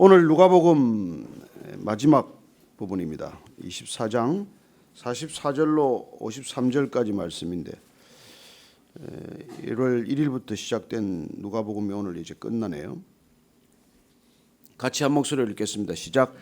오늘 누가복음 마지막 부분입니다. 24장 44절로 53절까지 말씀인데 1월 1일부터 시작된 누가복음이 오늘 이제 끝나네요. 같이 한 목소리로 읽겠습니다. 시작.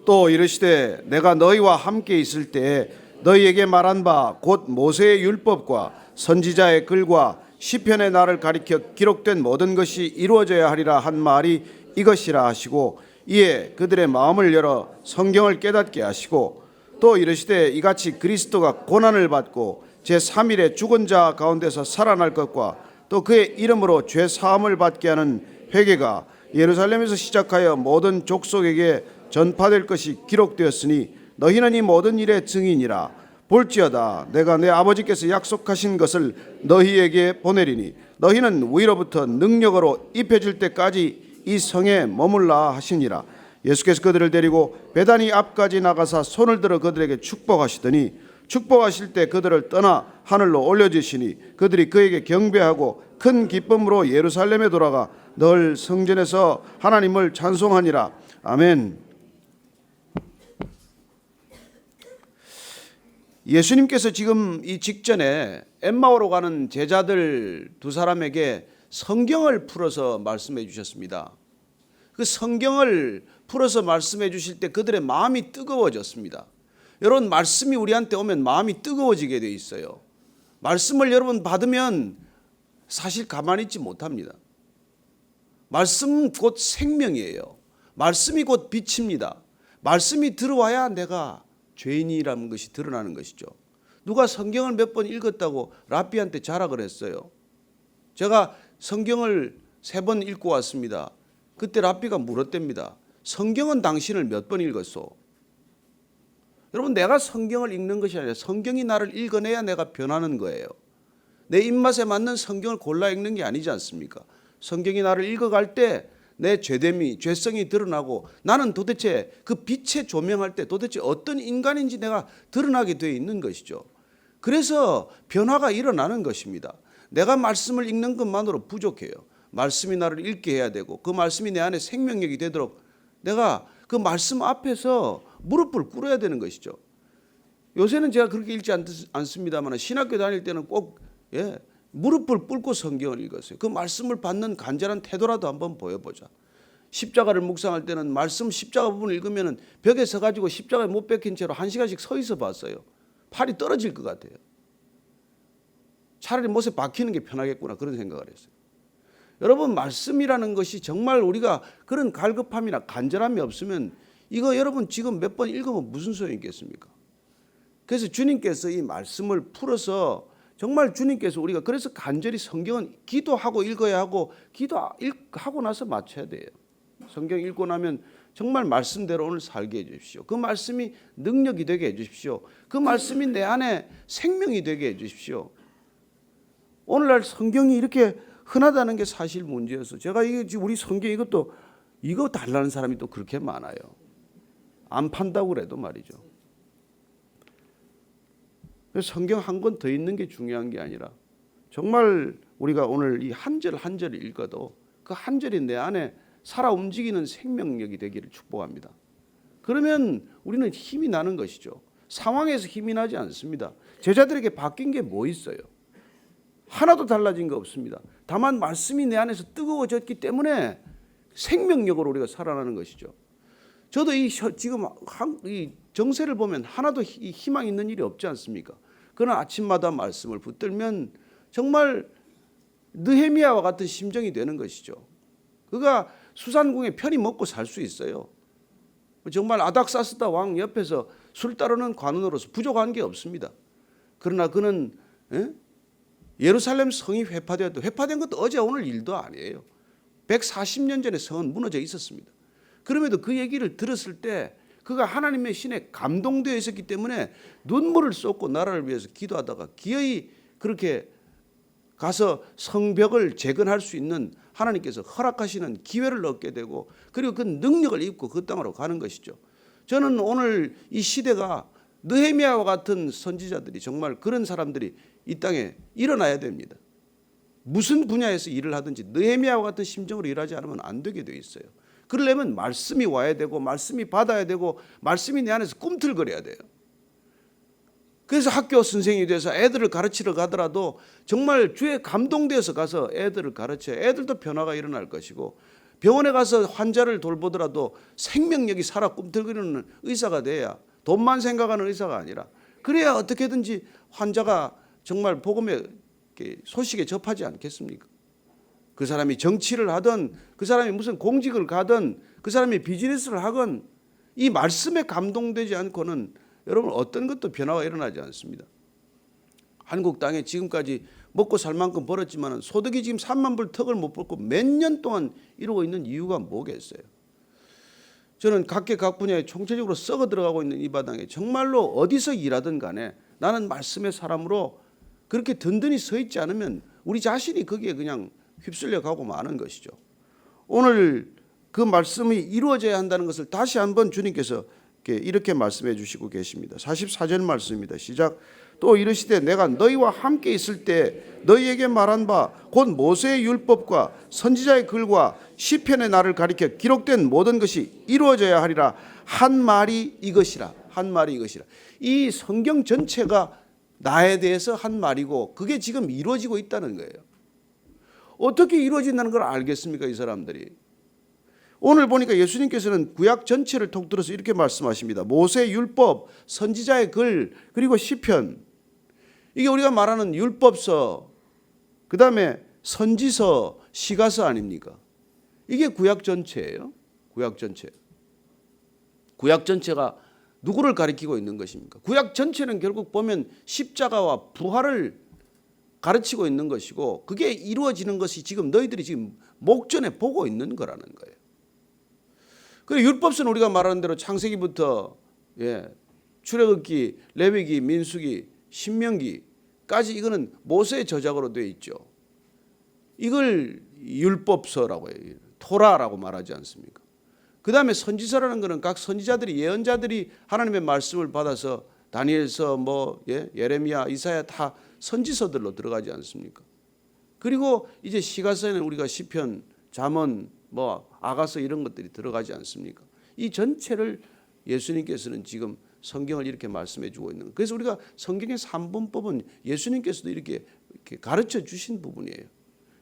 또 이르시되 내가 너희와 함께 있을 때에 너희에게 말한 바 곧 모세의 율법과 선지자의 글과 시편의 나를 가리켜 기록된 모든 것이 이루어져야 하리라 한 말이 이것이라 하시고 이에 그들의 마음을 열어 성경을 깨닫게 하시고 또 이르시되 이같이 그리스도가 고난을 받고 제3일에 죽은 자 가운데서 살아날 것과 또 그의 이름으로 죄 사함을 받게 하는 회개가 예루살렘에서 시작하여 모든 족속에게 전파될 것이 기록되었으니 너희는 이 모든 일의 증인이라. 볼지어다 내가 내 아버지께서 약속하신 것을 너희에게 보내리니 너희는 위로부터 능력으로 입혀질 때까지 이 성에 머물라 하시니라. 예수께서 그들을 데리고 베다니 앞까지 나가사 손을 들어 그들에게 축복하시더니 축복하실 때 그들을 떠나 하늘로 올려주시니 그들이 그에게 경배하고 큰 기쁨으로 예루살렘에 돌아가 늘 성전에서 하나님을 찬송하니라. 아멘. 예수님께서 지금 이 직전에 엠마오로 가는 제자들 두 사람에게 성경을 풀어서 말씀해 주셨습니다. 그 성경을 풀어서 말씀해 주실 때 그들의 마음이 뜨거워졌습니다. 여러분, 말씀이 우리한테 오면 마음이 뜨거워지게 돼 있어요. 말씀을 여러분 받으면 사실 가만히 있지 못합니다. 말씀은 곧 생명이에요. 말씀이 곧 빛입니다. 말씀이 들어와야 내가 죄인이라는 것이 드러나는 것이죠. 누가 성경을 몇 번 읽었다고 랍비한테 자랑을 했어요. 제가 성경을 3번 읽고 왔습니다. 그때 랍비가 물었답니다. 성경은 당신을 몇 번 읽었소? 여러분, 내가 성경을 읽는 것이 아니라 성경이 나를 읽어내야 내가 변하는 거예요. 내 입맛에 맞는 성경을 골라 읽는 게 아니지 않습니까? 성경이 나를 읽어갈 때 내 죄됨이, 죄성이 드러나고 나는 도대체 그 빛에 조명할 때 도대체 어떤 인간인지 내가 드러나게 되어 있는 것이죠. 그래서 변화가 일어나는 것입니다. 내가 말씀을 읽는 것만으로 부족해요. 말씀이 나를 읽게 해야 되고 그 말씀이 내 안에 생명력이 되도록 내가 그 말씀 앞에서 무릎을 꿇어야 되는 것이죠. 요새는 제가 그렇게 읽지 않습니다만 신학교 다닐 때는 꼭 무릎을 꿇고 성경을 읽었어요. 그 말씀을 받는 간절한 태도라도 한번 보여보자. 십자가를 묵상할 때는 말씀 십자가 부분을 읽으면 벽에 서가지고 십자가에 못 박힌 채로 1시간씩 서 있어 봤어요. 팔이 떨어질 것 같아요. 차라리 못에 박히는 게 편하겠구나 그런 생각을 했어요. 여러분, 말씀이라는 것이 정말 우리가 그런 갈급함이나 간절함이 없으면 이거 여러분 지금 몇 번 읽으면 무슨 소용이 있겠습니까? 그래서 주님께서 이 말씀을 풀어서 정말 주님께서 우리가 그래서 간절히 성경은 기도하고 읽어야 하고 기도하고 나서 맞춰야 돼요. 성경 읽고 나면 정말 말씀대로 오늘 살게 해주십시오. 그 말씀이 능력이 되게 해주십시오. 그 말씀이 내 안에 생명이 되게 해주십시오. 오늘날 성경이 이렇게 흔하다는 게 사실 문제여서 제가 이게 지금 우리 성경 이거 달라는 사람이 또 그렇게 많아요. 안 판다고 그래도 말이죠. 성경 한 권 더 있는 게 중요한 게 아니라 정말 우리가 오늘 이 한 절 한 절을 읽어도 그 한 절이 내 안에 살아 움직이는 생명력이 되기를 축복합니다. 그러면 우리는 힘이 나는 것이죠. 상황에서 힘이 나지 않습니다. 제자들에게 바뀐 게 뭐 있어요? 하나도 달라진 거 없습니다. 다만 말씀이 내 안에서 뜨거워졌기 때문에 생명력으로 우리가 살아나는 것이죠. 저도 지금 이 정세를 보면 하나도 희망 있는 일이 없지 않습니까? 그러나 아침마다 말씀을 붙들면 정말 느헤미야와 같은 심정이 되는 것이죠. 그가 수산궁에 편히 먹고 살 수 있어요. 정말 아닥사스다 왕 옆에서 술 따르는 관원으로서 부족한 게 없습니다. 그러나 그는 예루살렘 성이 회파된 것도 어제 오늘 일도 아니에요. 140년 전에 성은 무너져 있었습니다. 그럼에도 그 얘기를 들었을 때 그가 하나님의 신에 감동되어 있었기 때문에 눈물을 쏟고 나라를 위해서 기도하다가 기어이 그렇게 가서 성벽을 재건할 수 있는 하나님께서 허락하시는 기회를 얻게 되고 그리고 그 능력을 입고 그 땅으로 가는 것이죠. 저는 오늘 이 시대가 느헤미야와 같은 선지자들이 정말 그런 사람들이 이 땅에 일어나야 됩니다. 무슨 분야에서 일을 하든지 느헤미야와 같은 심정으로 일하지 않으면 안 되게 돼 있어요. 그러려면 말씀이 와야 되고 말씀이 받아야 되고 말씀이 내 안에서 꿈틀거려야 돼요. 그래서 학교 선생님이 돼서 애들을 가르치러 가더라도 정말 주에 감동되어서 가서 애들을 가르쳐야 애들도 변화가 일어날 것이고, 병원에 가서 환자를 돌보더라도 생명력이 살아 꿈틀거리는 의사가 돼야, 돈만 생각하는 의사가 아니라, 그래야 어떻게든지 환자가 정말 복음의 소식에 접하지 않겠습니까? 그 사람이 정치를 하든 그 사람이 무슨 공직을 가든 그 사람이 비즈니스를 하건 이 말씀에 감동되지 않고는 여러분 어떤 것도 변화가 일어나지 않습니다. 한국 땅에 지금까지 먹고 살 만큼 벌었지만 소득이 지금 3만 불 턱을 못 벗고 몇 년 동안 이러고 있는 이유가 뭐겠어요? 저는 각계 각 분야에 총체적으로 썩어 들어가고 있는 이 바닥에 정말로 어디서 일하든 간에 나는 말씀의 사람으로 그렇게 든든히 서 있지 않으면 우리 자신이 거기에 그냥 휩쓸려 가고 마는 것이죠. 오늘 그 말씀이 이루어져야 한다는 것을 다시 한번 주님께서 이렇게 말씀해 주시고 계십니다. 44절 말씀입니다. 시작. 또 이르시되 내가 너희와 함께 있을 때 너희에게 말한 바 곧 모세의 율법과 선지자의 글과 시편의 날을 가리켜 기록된 모든 것이 이루어져야 하리라. 한 말이 이것이라. 한 말이 이것이라. 이 성경 전체가 나에 대해서 한 말이고 그게 지금 이루어지고 있다는 거예요. 어떻게 이루어진다는 걸 알겠습니까, 이 사람들이? 오늘 보니까 예수님께서는 구약 전체를 통틀어서 이렇게 말씀하십니다. 모세의 율법, 선지자의 글, 그리고 시편. 이게 우리가 말하는 율법서, 그 다음에 선지서, 시가서 아닙니까? 이게 구약 전체예요. 구약 전체. 구약 전체가 누구를 가리키고 있는 것입니까? 구약 전체는 결국 보면 십자가와 부활을 가르치고 있는 것이고, 그게 이루어지는 것이 지금 너희들이 지금 목전에 보고 있는 거라는 거예요. 그리고 율법서는 우리가 말하는 대로 창세기부터 출애굽기, 레위기, 민수기, 신명기까지 이거는 모세의 저작으로 되어 있죠. 이걸 율법서라고 해요. 토라라고 말하지 않습니까? 그 다음에 선지서라는 것은 각 선지자들이, 예언자들이 하나님의 말씀을 받아서 다니엘서, 예레미야, 이사야 다 선지서들로 들어가지 않습니까? 그리고 이제 시가서에는 우리가 시편, 잠언, 아가서 이런 것들이 들어가지 않습니까? 이 전체를 예수님께서는 지금 성경을 이렇게 말씀해 주고 있는 거예요. 그래서 우리가 성경의 3분법은 예수님께서도 이렇게 가르쳐 주신 부분이에요.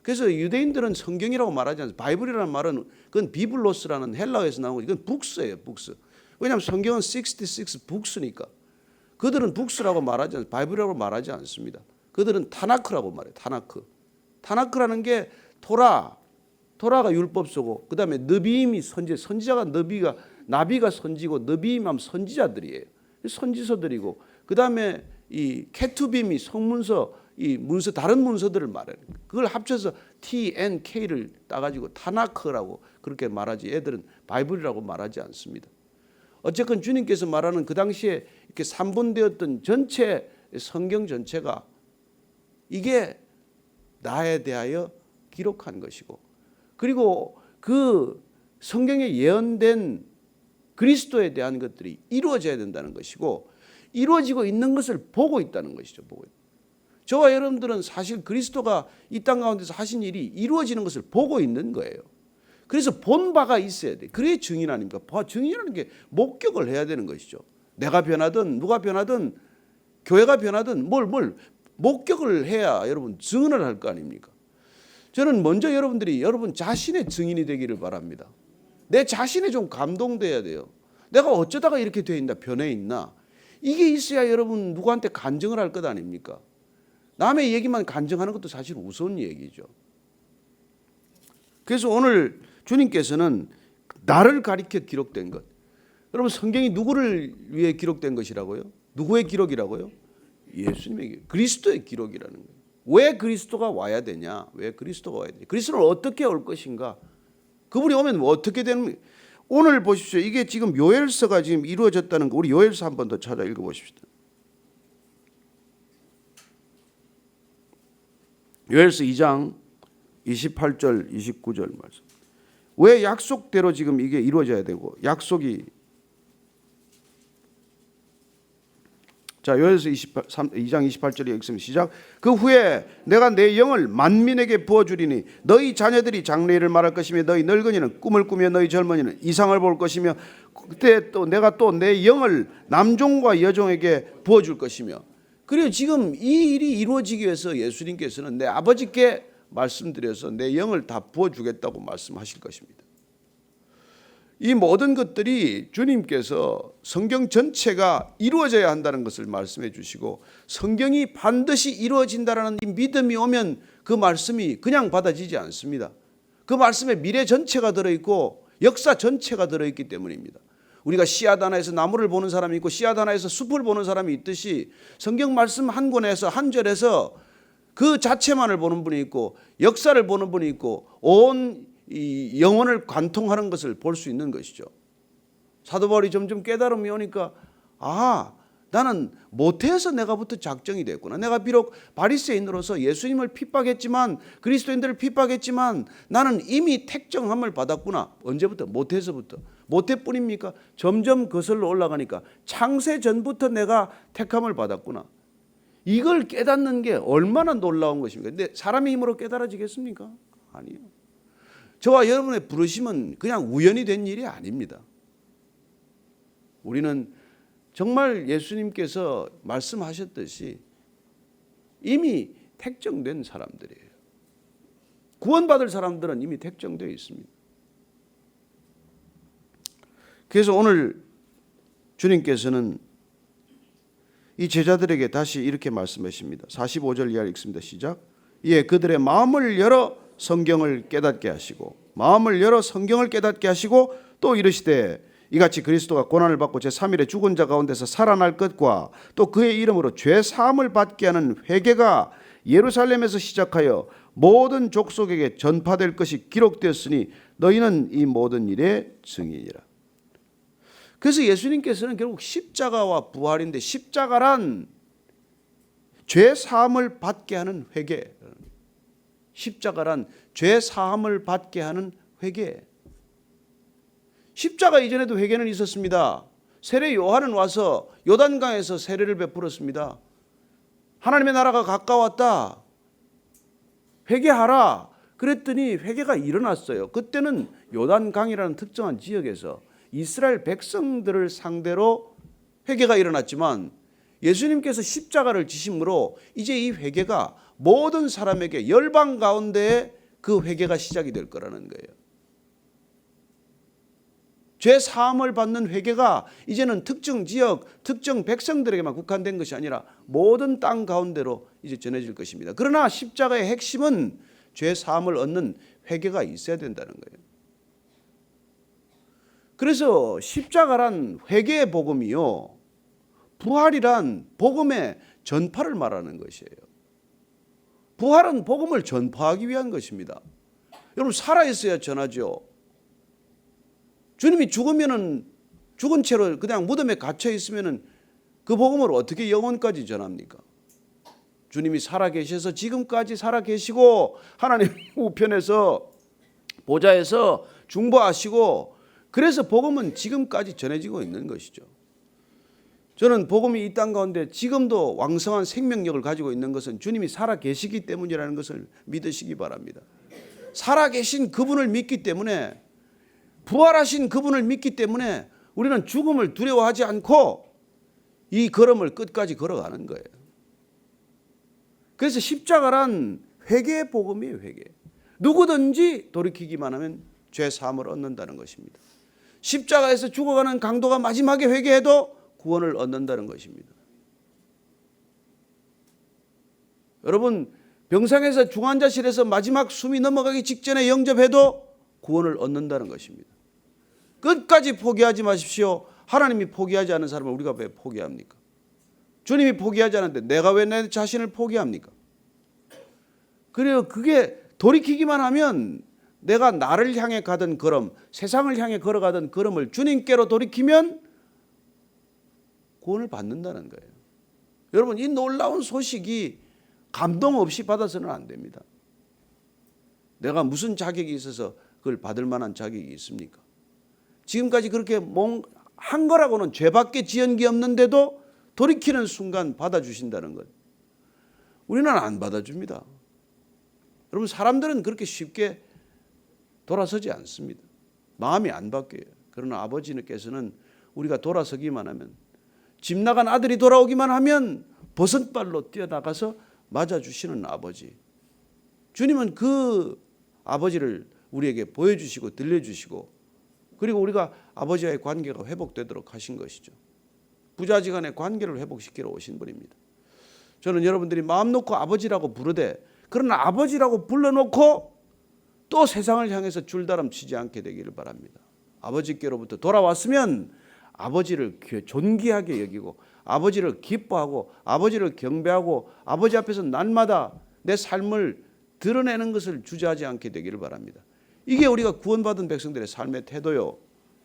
그래서 유대인들은 성경이라고 말하지 않습니다. 바이블이라는 말은 그건 비블로스라는 헬라어에서 나온 거죠. 이건 북스예요, 북스. 왜냐하면 성경은 66 북스니까. 그들은 북스라고 말하지 않습니다. 바이블이라고 말하지 않습니다. 그들은 타나크라고 말해요. 타나크. 타나크라는 게 토라가 율법서고, 그 다음에 느비임이 선지자가 나비가 선지고 느비임하면 선지자들이에요. 선지서들이고, 그 다음에 이 케투빔이 성문서, 이 문서, 다른 문서들을 말해요. 그걸 합쳐서 TNK를 따가지고 타나크라고 그렇게 말하지, 애들은 바이블이라고 말하지 않습니다. 어쨌건 주님께서 말하는 그 당시에 이렇게 3분되었던 전체 성경 전체가 이게 나에 대하여 기록한 것이고, 그리고 그 성경에 예언된 그리스도에 대한 것들이 이루어져야 된다는 것이고, 이루어지고 있는 것을 보고 있다는 것이죠. 저와 여러분들은 사실 그리스도가 이 땅 가운데서 하신 일이 이루어지는 것을 보고 있는 거예요. 그래서 본 바가 있어야 돼. 그래 증인 아닙니까? 증인이라는 게 목격을 해야 되는 것이죠. 내가 변하든 누가 변하든 교회가 변하든 뭘 목격을 해야 여러분 증언을 할 거 아닙니까? 저는 먼저 여러분들이 여러분 자신의 증인이 되기를 바랍니다. 내 자신에 좀 감동돼야 돼요. 내가 어쩌다가 이렇게 돼 있나, 변해 있나. 이게 있어야 여러분 누구한테 간증을 할 것 아닙니까? 남의 얘기만 간증하는 것도 사실 우스운 얘기죠. 그래서 오늘 주님께서는 나를 가리켜 기록된 것. 여러분 성경이 누구를 위해 기록된 것이라고요? 누구의 기록이라고요? 예수님의 기록, 그리스도의 기록이라는 거예요. 왜 그리스도가 와야 되냐? 왜 그리스도가 와야 되냐? 그리스도는 어떻게 올 것인가? 그분이 오면 어떻게 되는? 오늘 보십시오. 이게 지금 요엘서가 지금 이루어졌다는 거. 우리 요엘서 한 번 더 찾아 읽어보십시오. 요엘서 2장 28절 29절 말씀. 왜 약속대로 지금 이게 이루어져야 되고, 약속이 자, 요한일서 2장 28절에 읽으면 시작. 그 후에 내가 내 영을 만민에게 부어주리니 너희 자녀들이 장래일을 말할 것이며 너희 늙은이는 꿈을 꾸며 너희 젊은이는 이상을 볼 것이며 그때 또 내가 또 내 영을 남종과 여종에게 부어줄 것이며. 그리고 지금 이 일이 이루어지기 위해서 예수님께서는 내 아버지께 말씀드려서 내 영을 다 부어주겠다고 말씀하실 것입니다. 이 모든 것들이 주님께서 성경 전체가 이루어져야 한다는 것을 말씀해 주시고 성경이 반드시 이루어진다라는 이 믿음이 오면 그 말씀이 그냥 받아지지 않습니다. 그 말씀에 미래 전체가 들어있고 역사 전체가 들어있기 때문입니다. 우리가 씨앗 하나에서 나무를 보는 사람이 있고 씨앗 하나에서 숲을 보는 사람이 있듯이 성경 말씀 한 권에서 한 절에서 그 자체만을 보는 분이 있고 역사를 보는 분이 있고 온 이 영혼을 관통하는 것을 볼 수 있는 것이죠. 사도 바울이 점점 깨달음이 오니까 나는 모태에서 내가부터 작정이 됐구나. 내가 비록 바리새인으로서 예수님을 핍박했지만 그리스도인들을 핍박했지만 나는 이미 택정함을 받았구나. 언제부터? 모태에서부터. 모태뿐입니까? 점점 거슬러 올라가니까 창세 전부터 내가 택함을 받았구나. 이걸 깨닫는 게 얼마나 놀라운 것입니까? 근데 사람의 힘으로 깨달아지겠습니까? 아니에요. 저와 여러분의 부르심은 그냥 우연히 된 일이 아닙니다. 우리는 정말 예수님께서 말씀하셨듯이 이미 택정된 사람들이에요. 구원받을 사람들은 이미 택정되어 있습니다. 그래서 오늘 주님께서는 이 제자들에게 다시 이렇게 말씀하십니다. 45절 이하 읽습니다. 시작. 이에 그들의 마음을 열어 성경을 깨닫게 하시고 또 이르시되 이같이 그리스도가 고난을 받고 제3일에 죽은 자 가운데서 살아날 것과 또 그의 이름으로 죄 사함을 받게 하는 회개가 예루살렘에서 시작하여 모든 족속에게 전파될 것이 기록되었으니 너희는 이 모든 일의 증인이라. 그래서 예수님께서는 결국 십자가와 부활인데 십자가란 죄 사함을 받게 하는 회개. 십자가란 죄 사함을 받게 하는 회개. 십자가 이전에도 회개는 있었습니다. 세례 요한은 와서 요단강에서 세례를 베풀었습니다. 하나님의 나라가 가까웠다. 회개하라. 그랬더니 회개가 일어났어요. 그때는 요단강이라는 특정한 지역에서 이스라엘 백성들을 상대로 회개가 일어났지만 예수님께서 십자가를 지심으로 이제 이 회개가 모든 사람에게 열방 가운데 그 회개가 시작이 될 거라는 거예요. 죄 사함을 받는 회개가 이제는 특정 지역, 특정 백성들에게만 국한된 것이 아니라 모든 땅 가운데로 이제 전해질 것입니다. 그러나 십자가의 핵심은 죄 사함을 얻는 회개가 있어야 된다는 거예요. 그래서 십자가란 회개의 복음이요, 부활이란 복음의 전파를 말하는 것이에요. 부활은 복음을 전파하기 위한 것입니다. 여러분 살아있어야 전하죠. 주님이 죽으면은 죽은 채로 그냥 무덤에 갇혀 있으면은 그 복음을 어떻게 영혼까지 전합니까? 주님이 살아계셔서 지금까지 살아계시고 하나님 우편에서 보좌에서 중보하시고 그래서 복음은 지금까지 전해지고 있는 것이죠. 저는 복음이 이 땅 가운데 지금도 왕성한 생명력을 가지고 있는 것은 주님이 살아계시기 때문이라는 것을 믿으시기 바랍니다. 살아계신 그분을 믿기 때문에, 부활하신 그분을 믿기 때문에 우리는 죽음을 두려워하지 않고 이 걸음을 끝까지 걸어가는 거예요. 그래서 십자가란 회개의 복음이에요. 회개. 누구든지 돌이키기만 하면 죄 사함을 얻는다는 것입니다. 십자가에서 죽어가는 강도가 마지막에 회개해도 구원을 얻는다는 것입니다. 여러분 병상에서 중환자실에서 마지막 숨이 넘어가기 직전에 영접해도 구원을 얻는다는 것입니다. 끝까지 포기하지 마십시오. 하나님이 포기하지 않은 사람을 우리가 왜 포기합니까? 주님이 포기하지 않았는데 내가 왜 내 자신을 포기합니까? 그래요. 그게 돌이키기만 하면 내가 나를 향해 가던 걸음, 세상을 향해 걸어가던 걸음을 주님께로 돌이키면 구원을 받는다는 거예요. 여러분 이 놀라운 소식이 감동 없이 받아서는 안 됩니다. 내가 무슨 자격이 있어서 그걸 받을 만한 자격이 있습니까? 지금까지 그렇게 한 거라고는 죄밖에 지은 게 없는데도 돌이키는 순간 받아주신다는 것. 우리는 안 받아줍니다. 여러분, 사람들은 그렇게 쉽게 돌아서지 않습니다. 마음이 안 바뀌어요. 그러나 아버지께서는 우리가 돌아서기만 하면, 집 나간 아들이 돌아오기만 하면 버선발로 뛰어나가서 맞아주시는 아버지. 주님은 그 아버지를 우리에게 보여주시고 들려주시고, 그리고 우리가 아버지와의 관계가 회복되도록 하신 것이죠. 부자지간의 관계를 회복시키러 오신 분입니다. 저는 여러분들이 마음 놓고 아버지라고 부르되, 그러나 아버지라고 불러놓고 또 세상을 향해서 줄다름 치지 않게 되기를 바랍니다. 아버지께로부터 돌아왔으면 아버지를 존귀하게 여기고, 아버지를 기뻐하고, 아버지를 경배하고, 아버지 앞에서 날마다 내 삶을 드러내는 것을 주저하지 않게 되기를 바랍니다. 이게 우리가 구원받은 백성들의 삶의 태도요,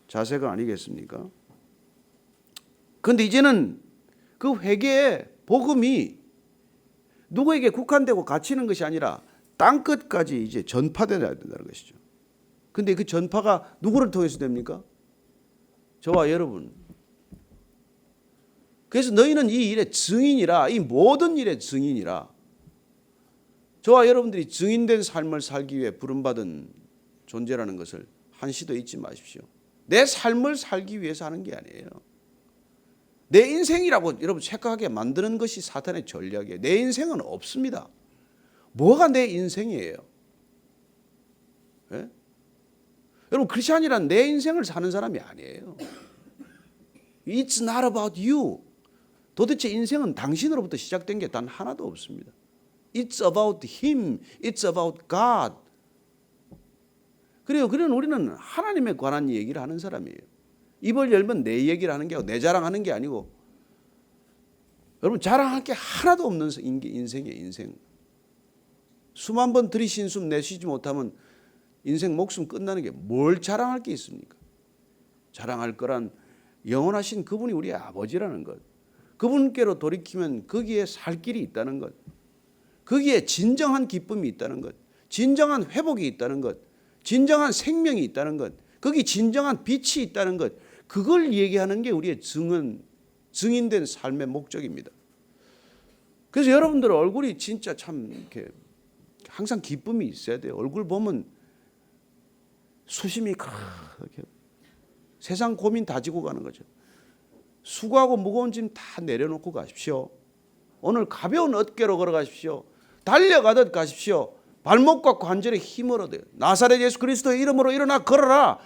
자세가 아니겠습니까? 그런데 이제는 그 회개의 복음이 누구에게 국한되고 갇히는 것이 아니라 땅끝까지 이제 전파되어야 된다는 것이죠. 그런데 그 전파가 누구를 통해서 됩니까? 저와 여러분. 그래서 너희는 이 일의 증인이라, 이 모든 일의 증인이라. 저와 여러분들이 증인된 삶을 살기 위해 부름받은 존재라는 것을 한시도 잊지 마십시오. 내 삶을 살기 위해서 하는 게 아니에요. 내 인생이라고 여러분 착각하게 만드는 것이 사탄의 전략이에요. 내 인생은 없습니다. 뭐가 내 인생이에요? 예? 여러분, 크리스찬이란 내 인생을 사는 사람이 아니에요. It's not about you. 도대체 인생은 당신으로부터 시작된 게 단 하나도 없습니다. It's about Him. It's about God. 그래요. 그런 우리는 하나님에 관한 얘기를 하는 사람이에요. 입을 열면 내 얘기를 하는 게 아니고, 내 자랑하는 게 아니고, 여러분 자랑할 게 하나도 없는 인생이에요. 인생. 숨 한 번 들이신 숨 내쉬지 못하면 인생 목숨 끝나는 게 뭘 자랑할 게 있습니까? 자랑할 거란 영원하신 그분이 우리의 아버지라는 것. 그분께로 돌이키면 거기에 살 길이 있다는 것. 거기에 진정한 기쁨이 있다는 것. 진정한 회복이 있다는 것. 진정한 생명이 있다는 것. 거기 진정한 빛이 있다는 것. 그걸 얘기하는 게 우리의 증인된 삶의 목적입니다. 그래서 여러분들 얼굴이 진짜 참 이렇게 항상 기쁨이 있어야 돼요. 얼굴 보면 수심이 이렇게 세상 고민 다 지고 가는 거죠. 수고하고 무거운 짐 다 내려놓고 가십시오. 오늘 가벼운 어깨로 걸어가십시오. 달려가듯 가십시오. 발목과 관절에 힘을 얻어요. 나사렛 예수 그리스도의 이름으로 일어나 걸어라.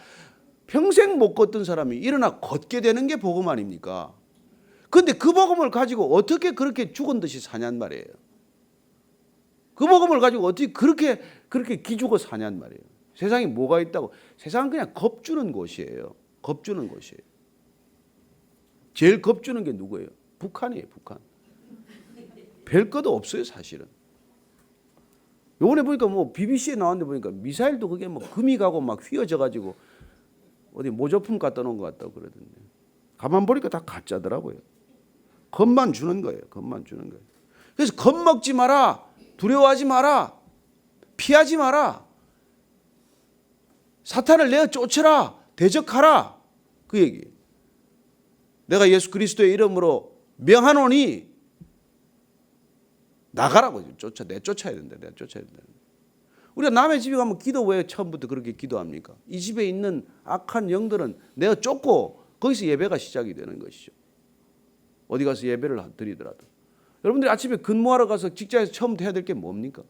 평생 못 걷던 사람이 일어나 걷게 되는 게 복음 아닙니까? 그런데 그 복음을 가지고 어떻게 그렇게 죽은 듯이 사냔 말이에요. 그 복음을 가지고 어떻게 그렇게 기죽어 사냔 말이에요. 세상에 뭐가 있다고? 세상은 그냥 겁주는 곳이에요. 겁주는 곳이에요. 제일 겁주는 게 누구예요? 북한이에요. 북한. 별 것도 없어요, 사실은. 요번에 보니까 뭐 BBC에 나왔는데 보니까 미사일도 그게 뭐 금이 가고 막 휘어져 가지고 어디 모조품 갖다 놓은 것 같다고 그러던데. 가만 보니까 다 가짜더라고요. 겁만 주는 거예요. 겁만 주는 거예요. 그래서 겁먹지 마라. 두려워하지 마라. 피하지 마라. 사탄을 내어 쫓아라. 대적하라. 그 얘기. 내가 예수 그리스도의 이름으로 명하노니 나가라고 내쫓아야 된다. 내쫓아야 된다. 우리가 남의 집에 가면 기도 왜 처음부터 그렇게 기도합니까? 이 집에 있는 악한 영들은 내가 쫓고 거기서 예배가 시작이 되는 것이죠. 어디 가서 예배를 드리더라도. 여러분들이 아침에 근무하러 가서 직장에서 처음부터 해야 될 게 뭡니까?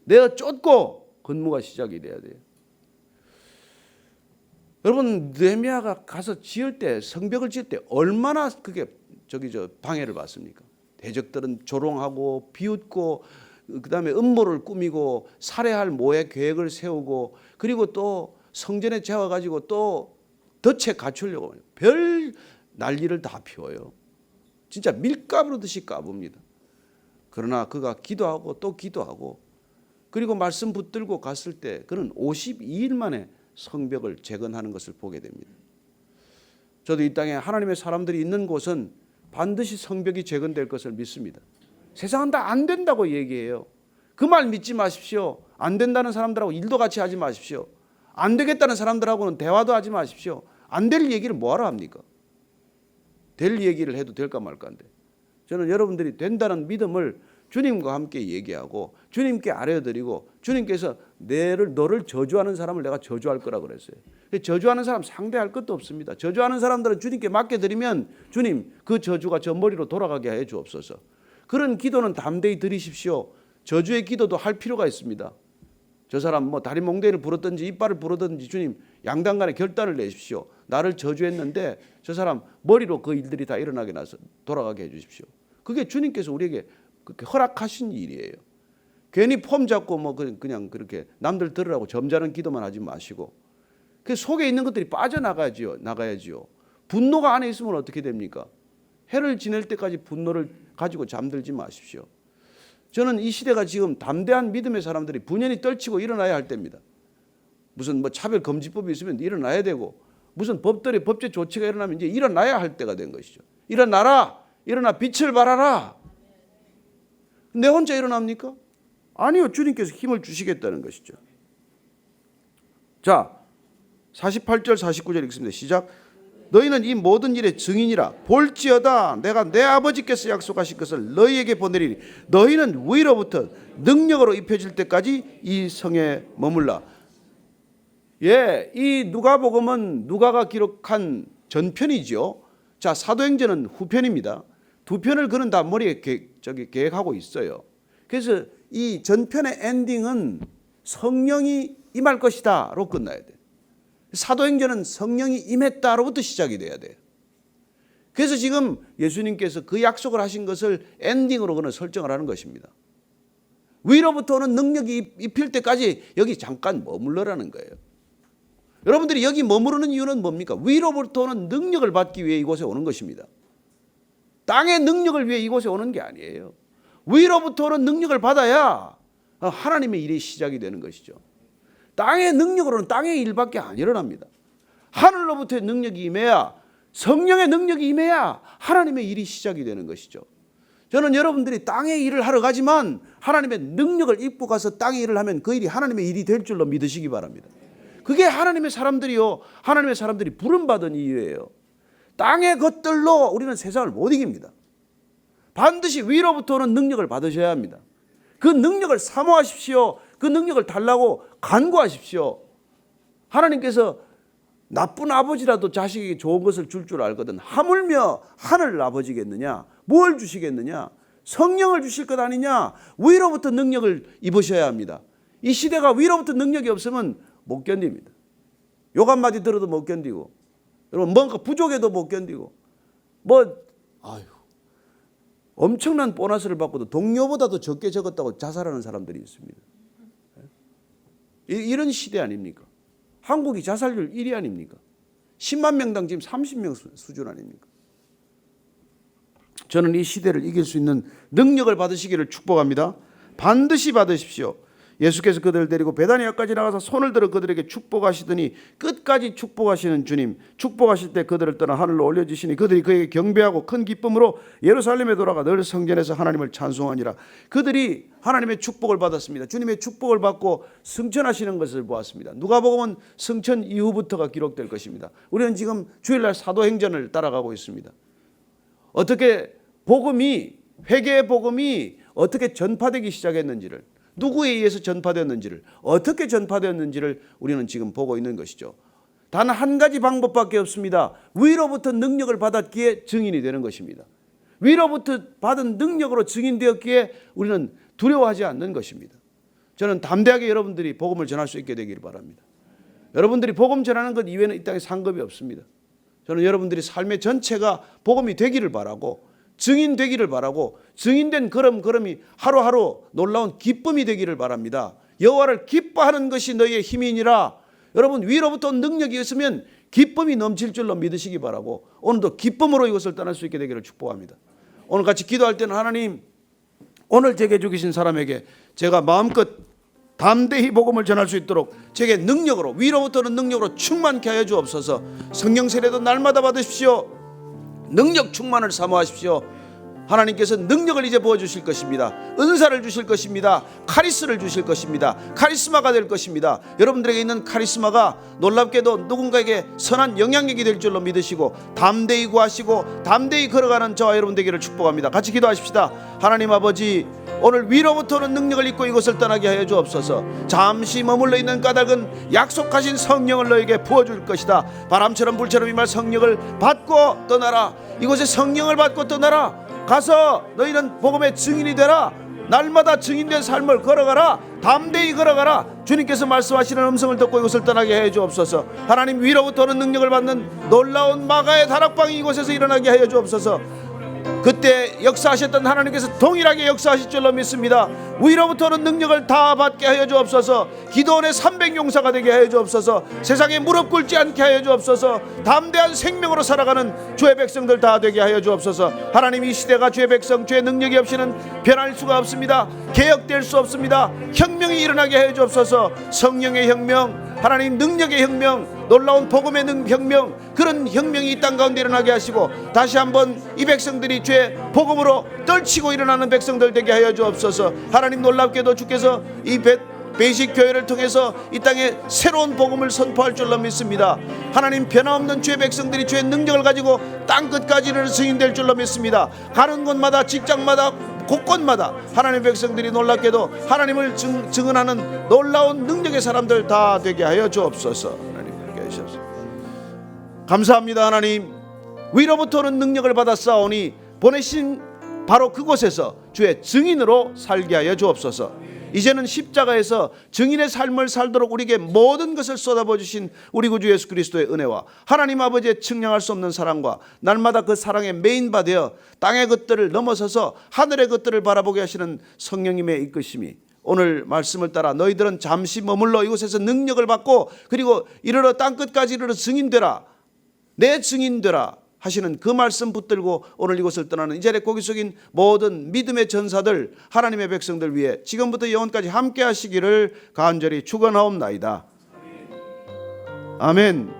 내가 쫓고 근무가 시작이 돼야 돼요. 여러분, 느헤미야가 가서 지을 때, 성벽을 지을 때 얼마나 그게 방해를 받습니까? 대적들은 조롱하고 비웃고 그다음에 음모를 꾸미고 살해할 모의 계획을 세우고, 그리고 또 성전에 재워가지고 또 덫에 갖추려고 별 난리를 다 피워요. 진짜 밀가루듯이 까붑니다. 그러나 그가 기도하고 또 기도하고, 그리고 말씀 붙들고 갔을 때 그는 52일 만에 성벽을 재건하는 것을 보게 됩니다. 저도 이 땅에 하나님의 사람들이 있는 곳은 반드시 성벽이 재건될 것을 믿습니다. 세상은 다 안 된다고 얘기해요. 그 말 믿지 마십시오. 안 된다는 사람들하고 일도 같이 하지 마십시오. 안 되겠다는 사람들하고는 대화도 하지 마십시오. 안 될 얘기를 뭐하러 합니까? 될 얘기를 해도 될까 말까인데. 저는 여러분들이 된다는 믿음을 주님과 함께 얘기하고 주님께 아뢰어드리고 주님께서 너를 저주하는 사람을 내가 저주할 거라 그랬어요. 저주하는 사람 상대할 것도 없습니다. 저주하는 사람들은 주님께 맡겨드리면 주님 그 저주가 저 머리로 돌아가게 해 주옵소서. 그런 기도는 담대히 드리십시오. 저주의 기도도 할 필요가 있습니다. 저 사람 뭐 다리 몽둥이를 부르든지 이빨을 부르든지 주님 양당 간에 결단을 내십시오. 나를 저주했는데 저 사람 머리로 그 일들이 다 일어나게 나서 돌아가게 해 주십시오. 그게 주님께서 우리에게 그렇게 허락하신 일이에요. 괜히 폼 잡고 뭐 그냥 그렇게 남들 들으라고 점잖은 기도만 하지 마시고 그 속에 있는 것들이 나가야지요. 분노가 안에 있으면 어떻게 됩니까? 해를 지낼 때까지 분노를 가지고 잠들지 마십시오. 저는 이 시대가 지금 담대한 믿음의 사람들이 분연히 떨치고 일어나야 할 때입니다. 무슨 뭐 차별 금지법이 있으면 일어나야 되고 무슨 법제 조치가 일어나면 이제 일어나야 할 때가 된 것이죠. 일어나라. 일어나 빛을 발하라. 내 혼자 일어납니까? 아니요. 주님께서 힘을 주시겠다는 것이죠. 자, 48절 49절 읽습니다. 시작. 너희는 이 모든 일의 증인이라. 볼지어다 내가 내 아버지께서 약속하신 것을 너희에게 보내리니 너희는 위로부터 능력으로 입혀질 때까지 이 성에 머물라. 예, 이 누가복음은 누가가 기록한 전편이죠. 자, 사도행전은 후편입니다. 두 편을 그는 다 머리에 계획하고 있어요. 그래서 이 전편의 엔딩은 성령이 임할 것이다로 끝나야 돼요. 사도행전은 성령이 임했다로부터 시작이 돼야 돼요. 그래서 지금 예수님께서 그 약속을 하신 것을 엔딩으로 그는 설정을 하는 것입니다. 위로부터 오는 능력이 입힐 때까지 여기 잠깐 머물러라는 거예요. 여러분들이 여기 머무르는 이유는 뭡니까? 위로부터 오는 능력을 받기 위해 이곳에 오는 것입니다. 땅의 능력을 위해 이곳에 오는 게 아니에요. 위로부터 오는 능력을 받아야 하나님의 일이 시작이 되는 것이죠. 땅의 능력으로는 땅의 일밖에 안 일어납니다. 하늘로부터의 능력이 임해야 성령의 능력이 임해야 하나님의 일이 시작이 되는 것이죠. 저는 여러분들이 땅의 일을 하러 가지만 하나님의 능력을 입고 가서 땅의 일을 하면 그 일이 하나님의 일이 될 줄로 믿으시기 바랍니다. 그게 하나님의 사람들이 부름받은 이유예요. 땅의 것들로 우리는 세상을 못 이깁니다. 반드시 위로부터 오는 능력을 받으셔야 합니다. 그 능력을 사모하십시오. 그 능력을 달라고 간구하십시오. 하나님께서 나쁜 아버지라도 자식에게 좋은 것을 줄 알거든 하물며 하늘 아버지겠느냐? 뭘 주시겠느냐? 성령을 주실 것 아니냐? 위로부터 능력을 입으셔야 합니다. 이 시대가 위로부터 능력이 없으면 못 견딥니다. 욕 한마디 들어도 못 견디고 여러분 뭔가 부족해도 못 견디고 엄청난 보너스를 받고도 동료보다도 적게 적었다고 자살하는 사람들이 있습니다. 이런 시대 아닙니까? 한국이 자살률 1위 아닙니까? 10만 명당 지금 30명 수준 아닙니까? 저는 이 시대를 이길 수 있는 능력을 받으시기를 축복합니다. 반드시 받으십시오. 예수께서 그들을 데리고 베다니아까지 나가서 손을 들어 그들에게 축복하시더니 끝까지 축복하시는 주님, 축복하실 때 그들을 떠나 하늘로 올려주시니 그들이 그에게 경배하고 큰 기쁨으로 예루살렘에 돌아가 늘 성전에서 하나님을 찬송하니라. 그들이 하나님의 축복을 받았습니다. 주님의 축복을 받고 승천하시는 것을 보았습니다. 누가복음은 승천 이후부터가 기록될 것입니다. 우리는 지금 주일날 사도행전을 따라가고 있습니다. 어떻게 회개의 복음이 어떻게 전파되기 시작했는지를, 누구에 의해서 전파되었는지를, 어떻게 전파되었는지를 우리는 지금 보고 있는 것이죠. 단 한 가지 방법밖에 없습니다. 위로부터 능력을 받았기에 증인이 되는 것입니다. 위로부터 받은 능력으로 증인되었기에 우리는 두려워하지 않는 것입니다. 저는 담대하게 여러분들이 복음을 전할 수 있게 되기를 바랍니다. 여러분들이 복음 전하는 것 이외에는 이 땅에 상급이 없습니다. 저는 여러분들이 삶의 전체가 복음이 되기를 바라고, 증인되기를 바라고, 증인된 걸음이 하루하루 놀라운 기쁨이 되기를 바랍니다. 여호와를 기뻐하는 것이 너희의 힘이니라. 여러분, 위로부터 능력이 있으면 기쁨이 넘칠 줄로 믿으시기 바라고, 오늘도 기쁨으로 이것을 떠날 수 있게 되기를 축복합니다. 오늘 같이 기도할 때는 하나님, 오늘 제게 주신 사람에게 제가 마음껏 담대히 복음을 전할 수 있도록 제게 능력으로, 위로부터는 능력으로 충만케 하여 주옵소서. 성령 세례도 날마다 받으십시오. 능력 충만을 사모하십시오. 하나님께서 능력을 이제 부어주실 것입니다. 은사를 주실 것입니다. 카리스를 주실 것입니다. 카리스마가 될 것입니다. 여러분들에게 있는 카리스마가 놀랍게도 누군가에게 선한 영향력이 될 줄로 믿으시고 담대히 구하시고 담대히 걸어가는 저와 여러분 되기를 축복합니다. 같이 기도하십시다. 하나님 아버지, 오늘 위로부터는 능력을 입고 이곳을 떠나게 하여 주옵소서. 잠시 머물러 있는 까닭은 약속하신 성령을 너에게 부어줄 것이다. 바람처럼 불처럼 임할 성령을 받고 떠나라. 이곳에 성령을 받고 떠나라. 가서 너희는 복음의 증인이 되라. 날마다 증인된 삶을 걸어가라. 담대히 걸어가라. 주님께서 말씀하시는 음성을 듣고 이곳을 떠나게 해 주옵소서. 하나님, 위로부터는 능력을 받는 놀라운 마가의 다락방이 이곳에서 일어나게 하여 주옵소서. 그때 역사하셨던 하나님께서 동일하게 역사하실 줄로 믿습니다. 위로부터는 능력을 다 받게 하여 주옵소서. 기도원의 300용사가 되게 하여 주옵소서. 세상에 무릎 꿇지 않게 하여 주옵소서. 담대한 생명으로 살아가는 주의 백성들 다 되게 하여 주옵소서. 하나님, 이 시대가 주의 백성, 주의 능력이 없이는 변할 수가 없습니다. 개혁될 수 없습니다. 혁명이 일어나게 하여 주옵소서. 성령의 혁명, 하나님 능력의 혁명, 놀라운 복음의 혁명, 그런 혁명이 이 땅 가운데 일어나게 하시고 다시 한번 이 백성들이 주의 복음으로 떨치고 일어나는 백성들 되게 하여 주옵소서. 하나님, 놀랍게도 주께서 이 베이직 교회를 통해서 이 땅에 새로운 복음을 선포할 줄로 믿습니다. 하나님, 변함없는 주의 백성들이 주의 능력을 가지고 땅 끝까지를 승인될 줄로 믿습니다. 가는 곳마다, 직장마다, 곳곳마다 하나님의 백성들이 놀랍게도 하나님을 증언하는 놀라운 능력의 사람들 다 되게 하여 주옵소서. 하나님 계셔서 감사합니다. 하나님, 위로부터는 능력을 받았사오니 보내신 바로 그곳에서 주의 증인으로 살게 하여 주옵소서. 이제는 십자가에서 증인의 삶을 살도록 우리에게 모든 것을 쏟아부어 주신 우리 구주 예수 그리스도의 은혜와 하나님 아버지의 측량할 수 없는 사랑과 날마다 그 사랑에 메인바되어 땅의 것들을 넘어서서 하늘의 것들을 바라보게 하시는 성령님의 이끄심이 오늘 말씀을 따라 너희들은 잠시 머물러 이곳에서 능력을 받고 그리고 이르러 땅끝까지 이르러 증인되라, 내 증인되라 하시는 그 말씀 붙들고 오늘 이곳을 떠나는 이 자리에 고개 숙인 모든 믿음의 전사들, 하나님의 백성들 위해 지금부터 영원까지 함께 하시기를 간절히 축원하옵나이다. 아멘.